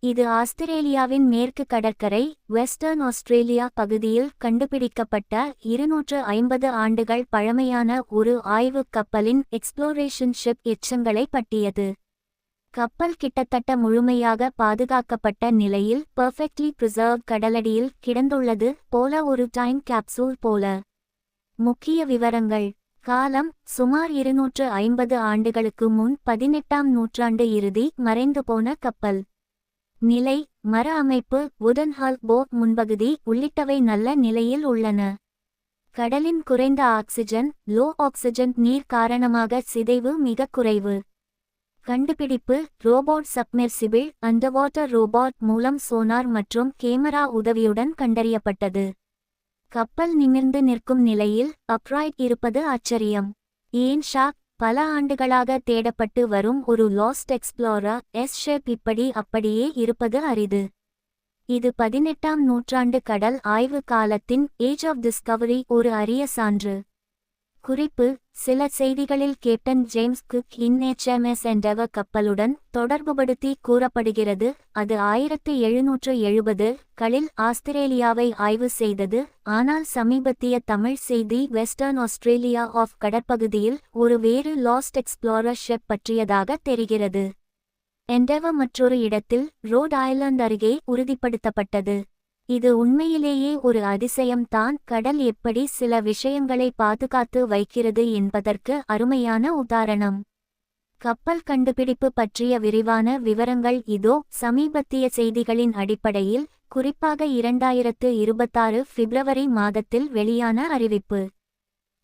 இது ஆஸ்திரேலியாவின் மேற்கு கடற்கரை வெஸ்டர்ன் ஆஸ்திரேலியா பகுதியில் கண்டுபிடிக்கப்பட்ட 250 ஆண்டுகள் பழமையான ஒரு ஆய்வுக் கப்பலின் எக்ஸ்ப்ளோரேஷன் ஷிப் எச்சங்களை பற்றியது. கப்பல் கிட்டத்தட்ட முழுமையாக பாதுகாக்கப்பட்ட நிலையில் பெர்ஃபெக்ட்லி பிரிசர்வ் கடலடியில் கிடந்துள்ளது போல ஒரு டைம் கேப்சூல் போல. முக்கிய விவரங்கள். காலம் சுமார் 250 ஆண்டுகளுக்கு முன் 18ஆம் நூற்றாண்டு இறுதி மறைந்து போன கப்பல். நிலை மர அமைப்பு வுடன் ஹல் போட் முன்பகுதி உள்ளிட்டவை நல்ல நிலையில் உள்ளன. கடலின் குறைந்த ஆக்சிஜன் லோ ஆக்சிஜன் நீர் காரணமாக சிதைவு மிக குறைவு. கண்டுபிடிப்பு ரோபோட் சப்மெர்சிபிள் அண்டர்வாட்டர் ரோபோட் மூலம் சோனார் மற்றும் கேமரா உதவியுடன் கண்டறியப்பட்டது. கப்பல் நிமிர்ந்து நிற்கும் நிலையில் அப்ரைட் இருப்பது ஆச்சரியம். ஏன் ஷாக்? பல ஆண்டுகளாக தேடப்பட்டு வரும் ஒரு லாஸ்ட் எக்ஸ்ப்ளோரர் எஸ் ஷேப் இப்படி அப்படியே இருப்பது அரிது. இது 18ஆம் நூற்றாண்டு கடல் ஆய்வு காலத்தின் ஏஜ் ஆஃப் டிஸ்கவரி ஒரு அரிய சான்று. குறிப்பு சில செய்திகளில் கேப்டன் ஜேம்ஸ் குக் இன் HMS என்டெவர் கப்பலுடன் தொடர்புபடுத்தி கூறப்படுகிறது. அது 1770களில் ஆஸ்திரேலியாவை ஆய்வு செய்தது. ஆனால் சமீபத்திய தமிழ் செய்தி வெஸ்டர்ன் ஆஸ்திரேலியா ஆஃப் கடற்பகுதியில் ஒரு வேறு லாஸ்ட் எக்ஸ்ப்ளோரர் ஷிப் பற்றியதாக தெரிகிறது. என்டெவர் மற்றொரு இடத்தில் ரோட் ஐலண்ட் அருகே உறுதிப்படுத்தப்பட்டது. இது உண்மையிலேயே ஒரு அதிசயம்தான். கடல் எப்படி சில விஷயங்களை பாதுகாத்து வைக்கிறது என்பதற்கு அருமையான உதாரணம். கப்பல் கண்டுபிடிப்பு பற்றிய விரிவான விவரங்கள் இதோ. சமீபத்திய செய்திகளின் அடிப்படையில் குறிப்பாக 2026 பிப்ரவரி மாதத்தில் வெளியான அறிவிப்பு.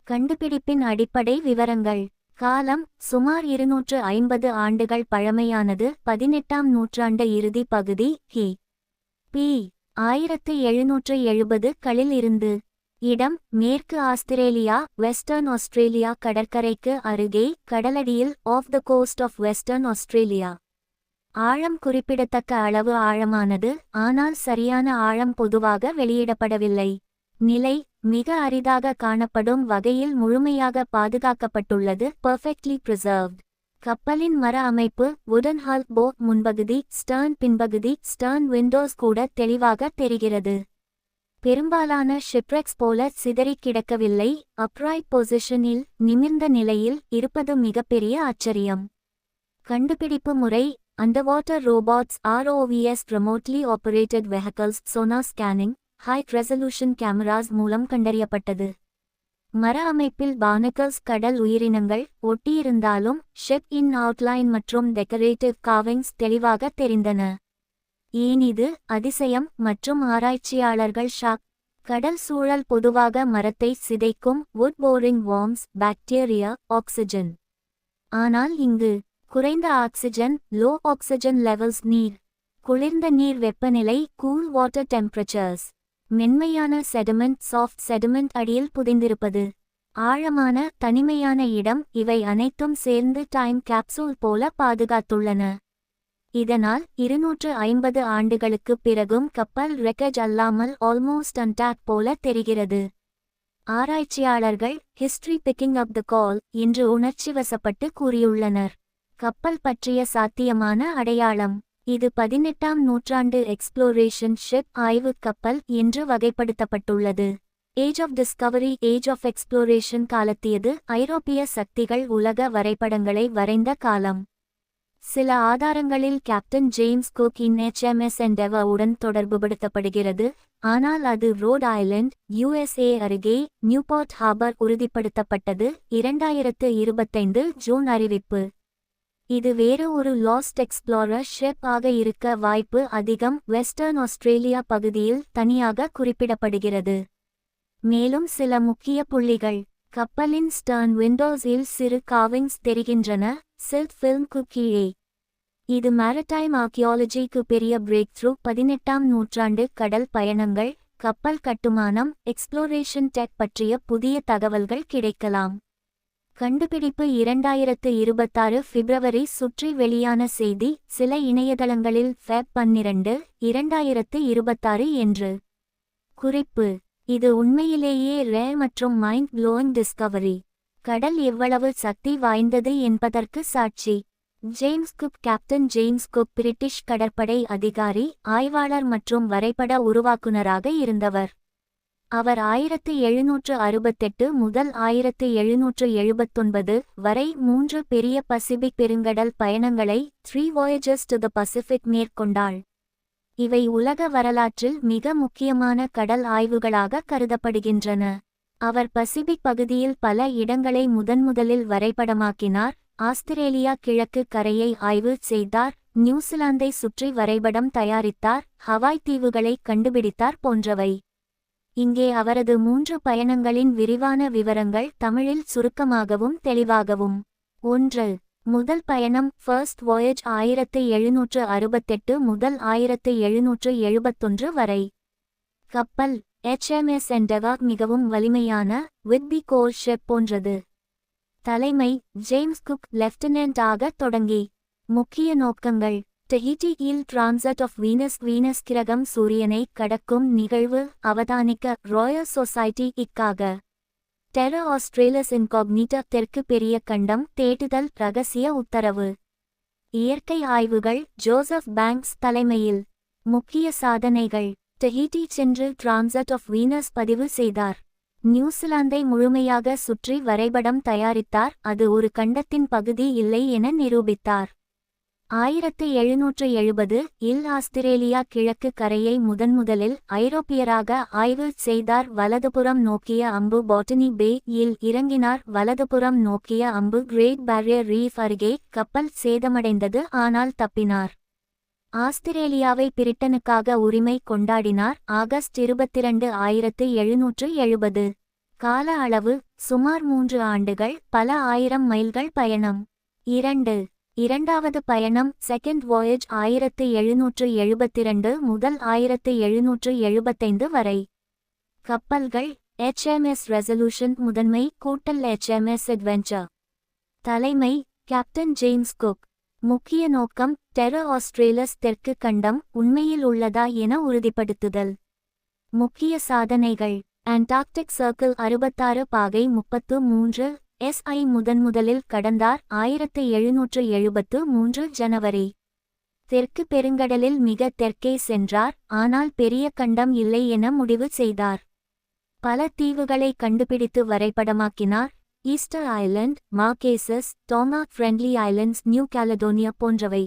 கண்டுபிடிப்பின் அடிப்படை விவரங்கள். காலம் சுமார் 250 ஆண்டுகள் பழமையானது. 18ஆம் நூற்றாண்டு இறுதி பகுதி கி.பி. 1770களில் இருந்து. இடம் மேற்கு ஆஸ்திரேலியா வெஸ்டர்ன் ஆஸ்திரேலியா கடற்கரைக்கு அருகே கடலடியில் off the coast of Western Australia. ஆழம் குறிப்பிடத்தக்க அளவு ஆழமானது. ஆனால் சரியான ஆழம் பொதுவாக வெளியிடப்படவில்லை. நிலை மிக அரிதாக காணப்படும் வகையில் முழுமையாக பாதுகாக்கப்பட்டுள்ளது. பெர்ஃபெக்ட்லி பிரிசர்வ்ட். கப்பலின் மர அமைப்பு வுடன் ஹல் போட் முன்பகுதி ஸ்டர்ன் பின்பகுதி ஸ்டர்ன் விண்டோஸ் கூட தெளிவாக தெரிகிறது. பெரும்பாலான ஷிப்ரெக்ஸ் போல சிதறி கிடக்கவில்லை. அப்ரைட் பொசிஷனில் நிமிர்ந்த நிலையில் இருப்பது மிகப்பெரிய ஆச்சரியம். கண்டுபிடிப்பு முறை அண்டர்வாட்டர் robots ROVS remotely operated vehicles sonar scanning high resolution cameras மூலம் கண்டறியப்பட்டது. மர அமைப்பில் பானக்கல்ஸ் கடல் உயிரினங்கள் ஒட்டியிருந்தாலும் ஷிப் இன் அவுட்லைன் மற்றும் டெக்கரேட்டிவ் கார்விங்ஸ் தெளிவாக தெரிந்தன. ஏன் இது அதிசயம் மற்றும் ஆராய்ச்சியாளர்கள் ஷாக்? கடல் சூழல் பொதுவாக மரத்தை சிதைக்கும் would boring worms bacteria oxygen. ஆனால் இங்கு குறைந்த ஆக்சிஜன் லோ ஆக்சிஜன் லெவல்ஸ் நீர் குளிர்ந்த நீர் வெப்பநிலை கூல் வாட்டர் டெம்பரேச்சர்ஸ். மென்மையான செடிமெண்ட் சாஃப்ட் செடிமெண்ட் அடியில் புதைந்திருப்பது. ஆழமான தனிமையான இடம் இவை அனைத்தும் சேர்ந்து டைம் கேப்சூல் போல பாதுகாத்துள்ளன. இதனால் 250 ஆண்டுகளுக்குப் பிறகும் கப்பல் ரெக்கேஜ் அல்லாமல் ஆல்மோஸ்ட் அன்டாக் போல தெரிகிறது. ஆராய்ச்சியாளர்கள் ஹிஸ்டரி பிக்கிங் அப் த கால் என்று உணர்ச்சிவசப்பட்டு கூறியுள்ளனர். கப்பல் பற்றிய சாத்தியமான அடையாளம். இது 18ஆம் நூற்றாண்டு எக்ஸ்ப்ளோரேஷன் ஷிப் ஆய்வுக் கப்பல் என்று வகைப்படுத்தப்பட்டுள்ளது. Age of discovery age of exploration காலத்தியது ஐரோப்பிய சக்திகள் உலக வரைபடங்களை வரைந்த காலம். சில ஆதாரங்களில் கேப்டன் ஜேம்ஸ் குக் இன் HMS என்டெவர் உடன் தொடர்புபடுத்தப்படுகிறது. ஆனால் அது ரோட் ஐலண்ட் USA அருகே நியூபோர்ட் ஹார்பர் உறுதிப்படுத்தப்பட்டது. 2025 ஜூன் அறிவிப்பு. இது வேறு ஒரு லாஸ்ட் எக்ஸ்ப்ளோரர் ஷிப் ஆக இருக்க வாய்ப்பு அதிகம். வெஸ்டர்ன் ஆஸ்திரேலியா பகுதியில் தனியாக குறிப்பிடப்படுகிறது. மேலும் சில முக்கிய புள்ளிகள். கப்பலின் ஸ்டர்ன் விண்டோஸில் சிறு கார்விங்ஸ் தெரிகின்றன. சில்ட் ஃபில்ம்க்கு கீழே. இது மேரிடைம் ஆர்கியாலஜிக்கு பெரிய பிரேக் த்ரூ. 18ஆம் நூற்றாண்டு கடல் பயணங்கள் கப்பல் கட்டுமானம் எக்ஸ்ப்ளோரேஷன் டெக் பற்றிய புதிய தகவல்கள் கிடைக்கலாம். கண்டுபிடிப்பு 2026 பிப்ரவரி சுற்றி வெளியான செய்தி. சில இணையதளங்களில் ஃபெப் 12, 2026 என்று. குறிப்பு இது உண்மையிலேயே ரே மற்றும் மைண்ட் ப்ளோயிங் டிஸ்கவரி. கடல் எவ்வளவு சக்தி வாய்ந்தது என்பதற்கு சாட்சி. James cook captain James cook British கடற்படை அதிகாரி, ஆய்வாளர் மற்றும் வரைபட உருவாக்குனராக இருந்தவர். அவர் 1768 முதல் 1779 வரை 3 பெரிய பசிபிக் பெருங்கடல் பயணங்களை 3 Voyages to the Pacific மேற்கொண்டாள். இவை உலக வரலாற்றில் மிக முக்கியமான கடல் ஆய்வுகளாக கருதப்படுகின்றன. அவர் பசிபிக் பகுதியில் பல இடங்களை முதன்முதலில் வரைபடமாக்கினார், ஆஸ்திரேலியா கிழக்கு கரையை ஆய்வு செய்தார், நியூசிலாந்தை சுற்றி வரைபடம் தயாரித்தார், ஹவாய் தீவுகளை கண்டுபிடித்தார் போன்றவை. இங்கே அவரது 3 பயணங்களின் விரிவான விவரங்கள் தமிழில் சுருக்கமாகவும் தெளிவாகவும். 1. முதல் பயணம் ஃபர்ஸ்ட் voyage 1768 முதல் 1771 வரை. கப்பல் HMS Endeavour மிகவும் வலிமையான விட்பி கோர் ஷிப் போன்றது. தலைமை ஜேம்ஸ் குக் லெப்டினன்ட் ஆக தொடங்கி. முக்கிய நோக்கங்கள்: டஹிட்டி ஈல் டிரான்சட் ஆஃப் வீனஸ் வீனஸ் கிரகம் சூரியனை கடக்கும் நிகழ்வு அவதானிக்க ராயல் சொசைட்டி க்காக. டெரா ஆஸ்திரேலியஸ் இன்காக்னிட்டா தெற்கு பெரிய கண்டம் தேடுதல் ரகசிய உத்தரவு. இயற்கை ஆய்வுகள் ஜோசப் பேங்க்ஸ் தலைமையில். முக்கிய சாதனைகள்: டஹிட்டி சென்று டிரான்சட் ஆஃப் வீனஸ் பதிவு செய்தார். நியூசிலாந்தை முழுமையாக சுற்றி வரைபடம் தயாரித்தார், அது ஒரு கண்டத்தின் பகுதி இல்லை என நிரூபித்தார். 1770 இல் ஆஸ்திரேலியா கிழக்கு கரையை முதன்முதலில் ஐரோப்பியராக ஆய்வு செய்தார். வலதுபுறம் நோக்கிய அம்பு பாட்டனி பே இல் இறங்கினார். வலதுபுறம் நோக்கிய அம்பு கிரேட் பேரியர் ரீஃப் அருகே. கப்பல் சேதமடைந்தது, ஆனால் தப்பினார். ஆஸ்திரேலியாவை பிரிட்டனுக்காக உரிமை கொண்டாடினார். ஆகஸ்ட் 22, 1770. கால அளவு சுமார் 3 ஆண்டுகள், பல ஆயிரம் மைல்கள் பயணம். 2. இரண்டாவது பயணம் செகண்ட் voyage 1772 முதல் 1775 வரை. கப்பல்கள் HMS ரெசல்யூஷன் முதன்மை கூட்டல் HMS Adventure. தலைமை கேப்டன் ஜேம்ஸ் குக். முக்கிய நோக்கம் டெரா ஆஸ்திரேலியஸ் தெற்கு கண்டம் உண்மையில் உள்ளதா என உறுதிப்படுத்துதல். முக்கிய சாதனைகள்: அண்டார்க்டிக் சர்க்கிள் 66 பாகை 33 SI முதன்முதலில் கடந்தார். 1773 ஜனவரி. தெற்கு பெருங்கடலில் மிக தெற்கே சென்றார், ஆனால் பெரிய கண்டம் இல்லை என முடிவு செய்தார். பல தீவுகளை கண்டுபிடித்து வரைபடமாக்கினார். ஈஸ்டர் ஐலண்ட், மார்கேசஸ், டாமாக் ஃப்ரெண்ட்லி ஐலண்ட்ஸ், நியூ கேலடோனியா போன்றவை.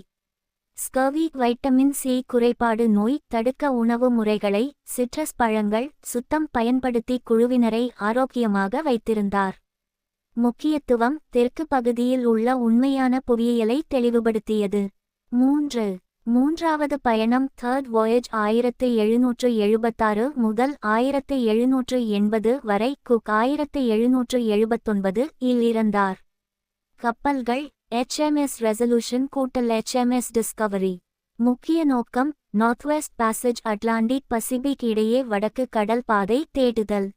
ஸ்கர்வி வைட்டமின் சி குறைபாடு நோய் தடுக்க உணவு முறைகளை சிட்ரஸ் பழங்கள் சுத்தம் பயன்படுத்தி குழுவினரை ஆரோக்கியமாக வைத்திருந்தார். முக்கியத்துவம் தெற்கு பகுதியில் உள்ள உண்மையான புவியியலை தெளிவுபடுத்தியது. 3. மூன்றாவது பயணம் தேர்ட் voyage 1776 முதல் 1780 வரை. குக் 1779 இல் இறந்தார். கப்பல்கள் HMS ரெசல்யூஷன் கூட்டல் HMS டிஸ்கவரி. முக்கிய நோக்கம் நார்த்வெஸ்ட் பாசேஜ் அட்லாண்டிக் பசிபிக் இடையே வடக்கு கடல் பாதை தேடுதல்.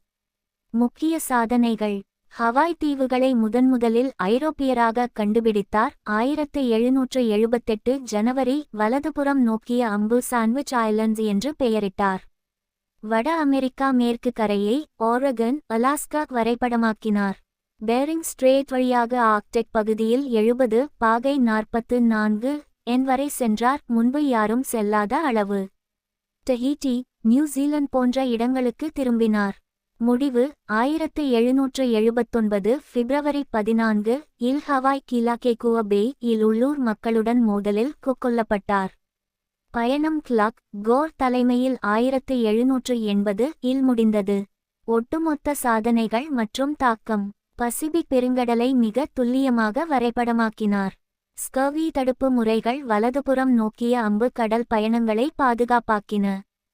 முக்கிய சாதனைகள்: ஹவாய் தீவுகளை முதன்முதலில் ஐரோப்பியராக கண்டுபிடித்தார். 1778 ஜனவரி. வலதுபுறம் நோக்கிய அம்பு சாண்ட்விச் ஐலண்ட்ஸ் என்று பெயரிட்டார். வட அமெரிக்கா மேற்கு கரையை ஆரகன், அலாஸ்கா வரைபடமாக்கினார். பேரிங் ஸ்ட்ரேட் வழியாக ஆர்க்டிக் பகுதியில் 70 பாகை 44 என் வரை சென்றார், முன்பு யாரும் செல்லாத அளவு. டஹிட்டி, நியூசிலாந்து போன்ற இடங்களுக்கு திரும்பினார். முடிவு 1779 பிப்ரவரி 14 இல் ஹவாய் கிலாகேகுவா பே இல் உள்ளூர் மக்களுடன் மோதலில் கொல்லப்பட்டார். பயணம் கிளார்க் கோர் தலைமையில் 1780 இல் முடிந்தது. ஒட்டுமொத்த சாதனைகள் மற்றும் தாக்கம்: பசிபிக் பெருங்கடலை மிக துல்லியமாக வரைபடமாக்கினார். ஸ்கர்வி தடுப்பு முறைகள் வலதுபுறம் நோக்கிய அம்பு கடல் பயணங்களை பாதுகாப்பாக்கின.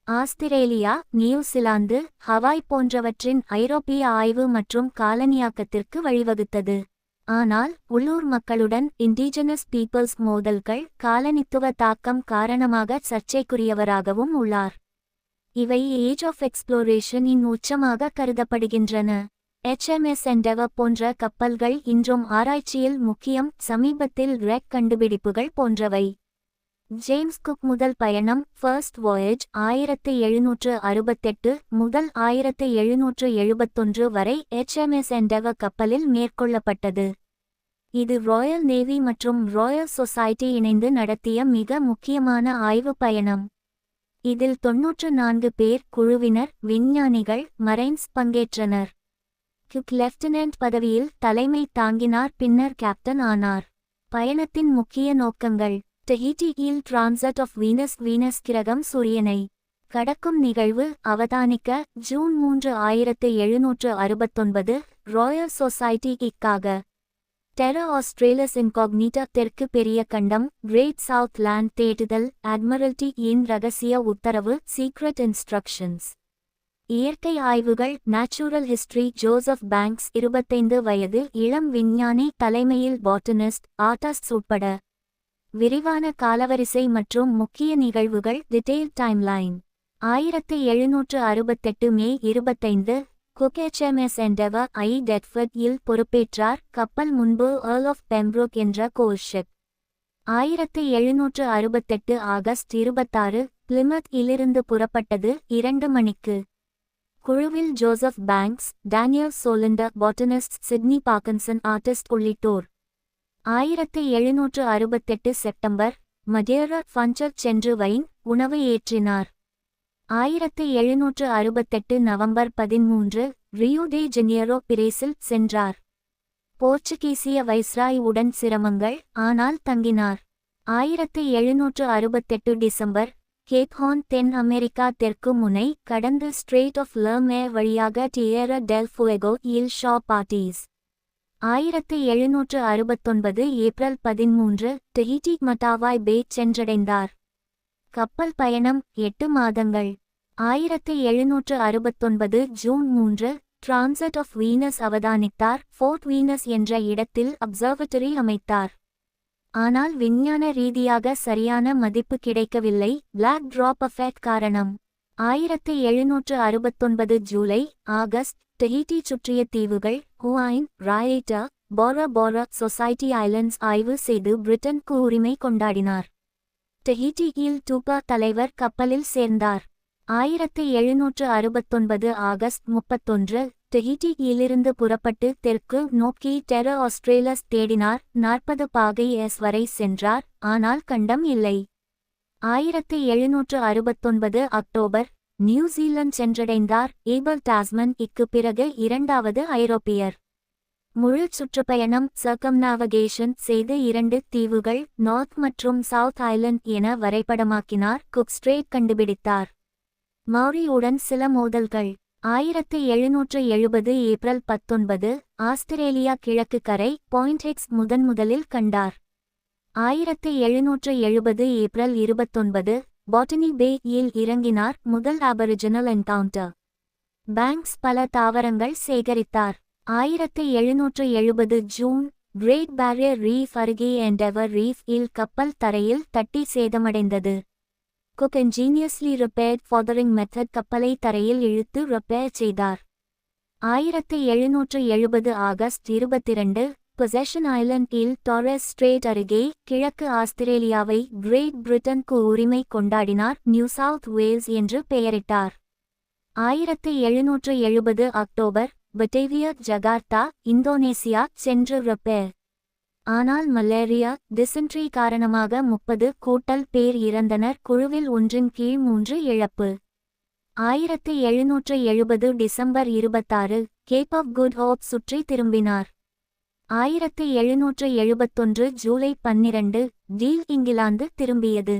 ஆஸ்திரேலியா, நியூசிலாந்து, ஹவாய் போன்றவற்றின் ஐரோப்பிய ஆய்வு மற்றும் காலனியாக்கத்திற்கு வழிவகுத்தது. ஆனால் உள்ளூர் மக்களுடன் இண்டிஜினஸ் பீப்பிள்ஸ் மோதல்கள் காலனித்துவ தாக்கம் காரணமாக சர்ச்சைக்குரியவராகவும் உள்ளார். இவை ஏஜ் ஆஃப் எக்ஸ்ப்ளோரேஷன் இன் உச்சமாக கருதப்படுகின்றன. HMS Endeavour போன்ற கப்பல்கள் இன்றும் ஆராய்ச்சியில் முக்கியம். சமீபத்தில் ரெக் கண்டுபிடிப்புகள் போன்றவை. ஜேம்ஸ் குக் முதல் பயணம் ஃபர்ஸ்ட் voyage 1768 முதல் 1771 வரை HMS Endeavour கப்பலில் மேற்கொள்ளப்பட்டது. இது ராயல் நேவி மற்றும் ராயல் சொசைட்டி இணைந்து நடத்திய மிக முக்கியமான ஆய்வு பயணம். இதில் 94 பேர் குழுவினர், விஞ்ஞானிகள், மரைன்ஸ் பங்கேற்றனர். குக் லெப்டினன்ட் பதவியில் தலைமை தாங்கினார், பின்னர் கேப்டன் ஆனார். பயணத்தின் முக்கிய நோக்கங்கள்: டஹீட்டியில் டிரான்சட் ஆஃப் வீனஸ். வீனஸ் கிரகம் சூரியனை கடக்கும் நிகழ்வு அவதானிக்க. ஜூன் 3, 1769 ராயல் சொசைட்டிக்காக. Terra Australis Incognita. தெற்கு பெரிய கண்டம், கிரேட் சவுத் லேண்ட் தேடுதல். அட்மிரல்டி இன் ரகசிய உத்தரவு, சீக்ரெட் இன்ஸ்ட்ரக்ஷன்ஸ். இயற்கை ஆய்வுகள், நேச்சுரல் ஹிஸ்டரி. ஜோசப் பேங்க்ஸ் 25 வயது, இளம் விஞ்ஞானி, தலைமையில் பாட்டனிஸ்ட், ஆர்டிஸ்ட் உட்பட. விரிவான காலவரிசை மற்றும் முக்கிய நிகழ்வுகள். Detail timeline. 1768 மே 25 குக் HMS எண்டெவர் ஐ டெட்ஃபர்ட் இல் பொறுப்பேற்றார். கப்பல் முன்பு ஏர்ல் ஆஃப் பெம்ப்ரோக் என்ற கோல்ஷிப். 1768 ஆகஸ்ட் 26 பிளிமத் இலிருந்து புறப்பட்டது. 2 மணிக்கு. குழுவில் Joseph Banks, Daniel Solander botanist, Sydney Parkinson artist உள்ளிட்டோர். 1768 செப்டம்பர் மடேரா ஃபஞ்சர் சென்று வைன் உணவு ஏற்றினார். 1768 November 13 Rio de Janeiro Brazil சென்றார். போர்ச்சுகீசிய வைஸ்ராய் உடன் சிரமங்கள், ஆனால் தங்கினார். 1768 டிசம்பர் கேப் ஹார்ன் தென் அமெரிக்கா தெற்கு முனை கடந்து ஸ்ட்ரெய்ட் ஆஃப் லெர்மே வழியாக டியேரா டெல் ஃபுயகோ இல் ஷா பார்ட்டிஸ். 1769 ஏப்ரல் 13 டஹீட்டி மட்டாவாய் பே சென்றடைந்தார். கப்பல் பயணம் 8 மாதங்கள். 1769 June 3 transit of Venus அவதானித்தார். Fort Venus என்ற இடத்தில் அப்சர்வட்டரி அமைத்தார். ஆனால் விஞ்ஞான ரீதியாக சரியான மதிப்பு கிடைக்கவில்லை. பிளாக் டிராப் எஃபெக்ட் காரணம். 1769 ஜூலை ஆகஸ்ட் டஹீட்டி சுற்றிய தீவுகள் ஹுவாயின், ராயேட்டா, போரா போரா சொசைட்டி ஐலண்ட்ஸ் ஆய்வு செய்து பிரிட்டனுக்கு உரிமை கொண்டாடினார். டஹீட்டியில் டூபா தலைவர் கப்பலில் சேர்ந்தார். 1769 ஆகஸ்ட் 31 டஹீட்டியிலிருந்து புறப்பட்டு தெற்கு நோக்கி டெரா ஆஸ்ட்ரேலஸ் தேடினார். 40 பாகை எஸ் வரை சென்றார், ஆனால் கண்டம் இல்லை. 1769 அக்டோபர் நியூசிலாந்து சென்றடைந்தார். ஏபல் டாஸ்மன் இக்கு பிறகு 2வது ஐரோப்பியர். முழு சுற்றுப்பயணம் சர்க்கம்நாவகேஷன் செய்து 2 தீவுகள் நார்த் மற்றும் சவுத் ஐலண்ட் என வரைபடமாக்கினார். குக் ஸ்ட்ரெய்ட் கண்டுபிடித்தார். மௌரியுடன் சில மோதல்கள். 1770 ஏப்ரல் 19 ஆஸ்திரேலியா கிழக்கு கரை பாயிண்ட் எக்ஸ் முதன்முதலில் கண்டார். 1770 ஏப்ரல் 29 பாட்டனி பே இல் இறங்கினார். முதல் ஆபரிஜினல் என்கவுண்டர். பேங்க்ஸ் பல தாவரங்கள் சேகரித்தார். 1770 ஜூன் கிரேட் பேரியர் ரீஃப் அருகே எண்டெவர் ரீஃப் இல் கப்பல் தரையில் தட்டி சேதமடைந்தது. குக் இன்ஜீனியஸ்லி ரிப்பேர்ட் ஃபாதரிங் மெத்தட் கப்பலை தரையில் இழுத்து ரிப்பேர் செய்தார். 1770 ஆகஸ்ட் 22 பொசெஷன் ஐலண்ட் இல் டாரஸ் ஸ்ட்ரெய்ட் அருகே கிழக்கு ஆஸ்திரேலியாவை கிரேட் பிரிட்டனுக்கு உரிமை கொண்டாடினார். நியூ சவுத் வேல்ஸ் என்று பெயரிட்டார். 1770 அக்டோபர் பட்டேவியா ஜகார்த்தா, இந்தோனேசியா சென்று ரிப்பேர். ஆனால் மலேரியா, டிசென்ட்ரி காரணமாக 30 பேர் இறந்தனர். குழுவில் 1 கீழ் 3 இழப்பு. 1770 December 26 Cape of Good Hope சுற்றி திரும்பினார். 1771 ஜூலை 12 டீல் இங்கிலாந்து திரும்பியது.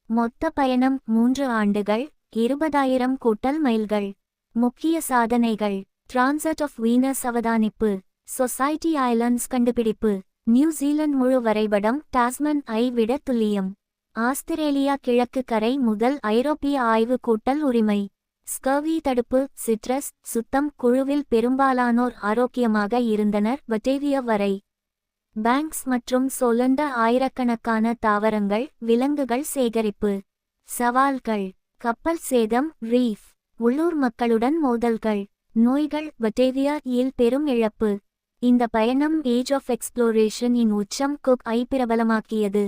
மொத்த பயணம் 3 ஆண்டுகள், 20,000 மைல்கள். முக்கிய சாதனைகள்: டிரான்சட் ஆஃப் வீனஸ் அவதானிப்பு, சொசைட்டி ஐலண்ட்ஸ் கண்டுபிடிப்பு, நியூசிலாந்து முழு வரைபடம் டாஸ்மன் ஐ விட துல்லியம், ஆஸ்திரேலியா கிழக்கு கரை முதல் ஐரோப்பிய ஆய்வு கூட்டல் உரிமை, ஸ்கர்வி தடுப்பு, சிட்ரஸ் சுத்தம். குழுவில் பெரும்பாலானோர் ஆரோக்கியமாக இருந்தனர். பட்டேவியா வரை. பேங்க்ஸ் மற்றும் சோலண்ட ஆயிரக்கணக்கான தாவரங்கள், விலங்குகள் சேகரிப்பு. சவால்கள்: கப்பல் சேதம், ரீஃப், உள்ளூர் மக்களுடன் மோதல்கள், நோய்கள். பட்டேவியா இல் பெரும் இழப்பு. இந்த பயணம் ஏஜ் ஆஃப் எக்ஸ்ப்ளோரேஷன் இன் உச்சம் குக் ஐ பிரபலமாக்கியது.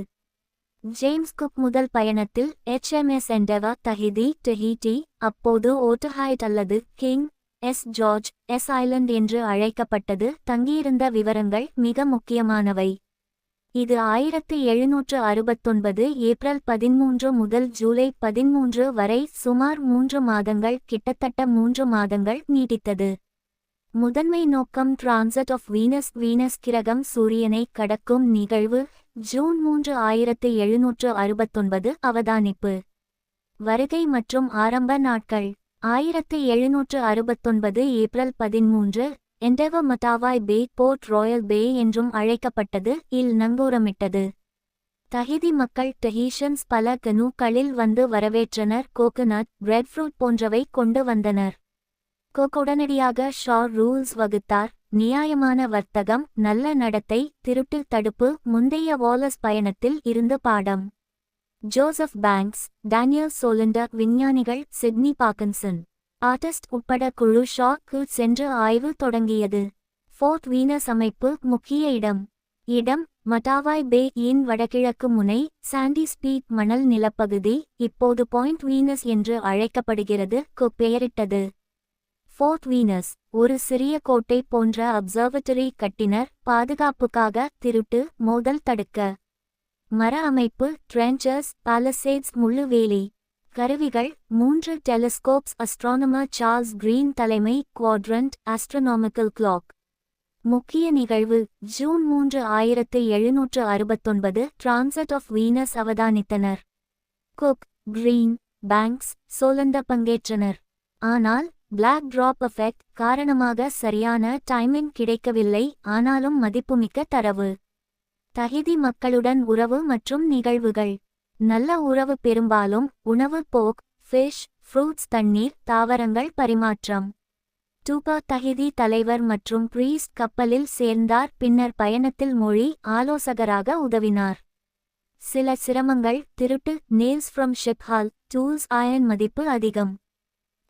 ஜேம்ஸ் குக் முதல் பயணத்தில் HMS எண்டெவர் டஹீட்டி, அப்போது ஓட்டஹைட் அல்லது கிங் எஸ். ஜார்ஜ் எஸ். ஐலண்ட் என்று அழைக்கப்பட்டது. தங்கியிருந்த விவரங்கள் மிக முக்கியமானவை. இது 1769 ஏப்ரல் 13 முதல் ஜூலை 13 வரை சுமார் 3 மாதங்கள், கிட்டத்தட்ட 3 மாதங்கள் நீடித்தது. முதன்மை நோக்கம் டிரான்சிட் ஆஃப் வீனஸ். வீனஸ் கிரகம் சூரியனை கடக்கும் நிகழ்வு. ஜூன் 3, 1769 அவதானிப்பு. வருகை மற்றும் ஆரம்ப நாட்கள் 1769 ஏப்ரல் 13 எண்டெவர் மட்டாவாய் பே, போர்ட் ராயல் பே என்றும் அழைக்கப்பட்டது. இல் நங்கூரமிட்டது. தஹிதி மக்கள் டஹீஷன்ஸ் பல கனூக்களில் வந்து வரவேற்றனர். கோகனட், பிரெட்ஃப்ரூட் போன்றவை கொண்டு வந்தனர். கோக் உடனடியாக ஷா ரூல்ஸ் வகுத்தார். நியாயமான வர்த்தகம், நல்ல நடத்தை, திருட்டு தடுப்பு. முந்தைய வாலஸ் பயணத்தில் இருந்து பாடம். Joseph Banks, Daniel Solander. விஞ்ஞானிகள் சிட்னி பார்க்கின்சன், ஆர்டிஸ்ட் உட்பட குழு ஷாக்கு சென்று ஆய்வு தொடங்கியது. ஃபோர்ட் வீனஸ் அமைப்பு. முக்கிய இடம் மட்டாவாய் பே இன் வடகிழக்கு முனை. சாண்டி ஸ்பீட் மணல் நிலப்பகுதி இப்போது பாயிண்ட் வீனஸ் என்று அழைக்கப்படுகிறது. குக் பெயரிட்டது. ஃபோர்ட் வீனஸ் ஒரு சிறிய கோட்டை போன்ற அப்சர்வட்டரி கட்டினர். பாதுகாப்புக்காக, திருட்டு, மோதல் தடுக்க. மர அமைப்பு. ட்ரென்ச்சர்ஸ், பாலசேட்ஸ், முள்ளுவேலி. கருவிகள் 3 டெலிஸ்கோப்ஸ். அஸ்ட்ரானமர் சார்ல்ஸ் கிரீன் தலைமை. Quadrant astronomical clock. முக்கிய நிகழ்வு. ஜூன் 3, 1769 டிரான்சிட் ஆஃப் வீனஸ் அவதானித்தனர். குக், கிரீன், பேங்க்ஸ், சோலண்டர் பங்கேற்றனர். ஆனால் பிளாக் டிராப் எஃபெக்ட் காரணமாக சரியான டைமிங் கிடைக்கவில்லை. ஆனாலும் மதிப்புமிக்க தரவு. தஹிதி மக்களுடன் உறவு மற்றும் நிகழ்வுகள். நல்ல உறவு, பெரும்பாலும் உணவு. போக், ஃபிஷ், ஃப்ரூட்ஸ், தண்ணீர், தாவரங்கள் பரிமாற்றம். டூபா தஹிதி தலைவர் மற்றும் பிரீஸ்ட் கப்பலில் சேர்ந்தார். பின்னர் பயணத்தில் மொழி ஆலோசகராக உதவினார். சில சிரமங்கள். திருட்டு, நேல்ஸ் ஃப்ரம் ஷிப்ஹால், டூல்ஸ், அயன் மதிப்பு அதிகம்.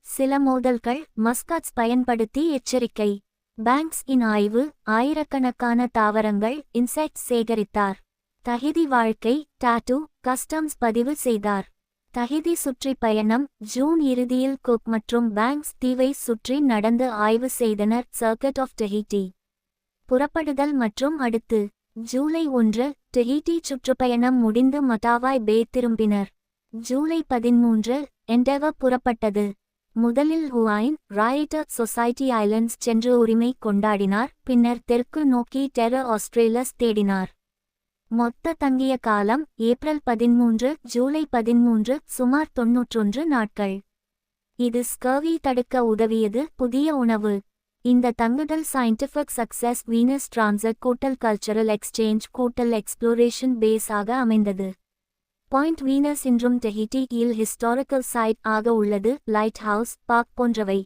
சில மோதல்கள். மஸ்கட்ஸ் பயன்படுத்தி எச்சரிக்கை. பேங்க்ஸ் இன் ஆய்வு. ஆயிரக்கணக்கான தாவரங்கள், இன்செக்ட்ஸ் சேகரித்தார். தஹிதி வாழ்க்கை. டாட்டூ, கஸ்டம்ஸ் பதிவு செய்தார். தஹிதி சுற்றி பயணம். ஜூன் இறுதியில் குக் மற்றும் பேங்க்ஸ் தீவை சுற்றி நடந்து ஆய்வு செய்தனர். Circuit of டஹிட்டி. புறப்படுதல் மற்றும் அடுத்து. ஜூலை 1 டஹிட்டி சுற்றுப்பயணம் முடிந்து மட்டாவாய் பே திரும்பினர். ஜூலை 13 எண்டெவர் புறப்பட்டது. முதலில் ஹுவாயின் ராய்ட்டர் சொசைட்டி ஐலண்ட்ஸ் சென்று உரிமை கொண்டாடினார். பின்னர் தெற்கு நோக்கி டெரர் ஆஸ்திரேலஸ் தேடினார். மொத்த தங்கிய காலம் ஏப்ரல் 13 ஜூலை 13 சுமார் 91 நாட்கள். இது ஸ்கர்வி தடுக்க உதவியது. புதிய உணவு. இந்த தங்குதல் சயின்டிஃபிக் சக்சஸ், வீனஸ் டிரான்சிட் கூட்டல் கல்ச்சரல் எக்ஸ்சேஞ்ச் கூட்டல் எக்ஸ்ப்ளோரேஷன் பேஸ் ஆக அமைந்தது. பாயிண்ட் வீனஸ் இன்றும் டஹிட்டி இல் ஹிஸ்டாரிக்கல் சைட் ஆக உள்ளது. லைட் ஹவுஸ், பார்க் போன்றவை.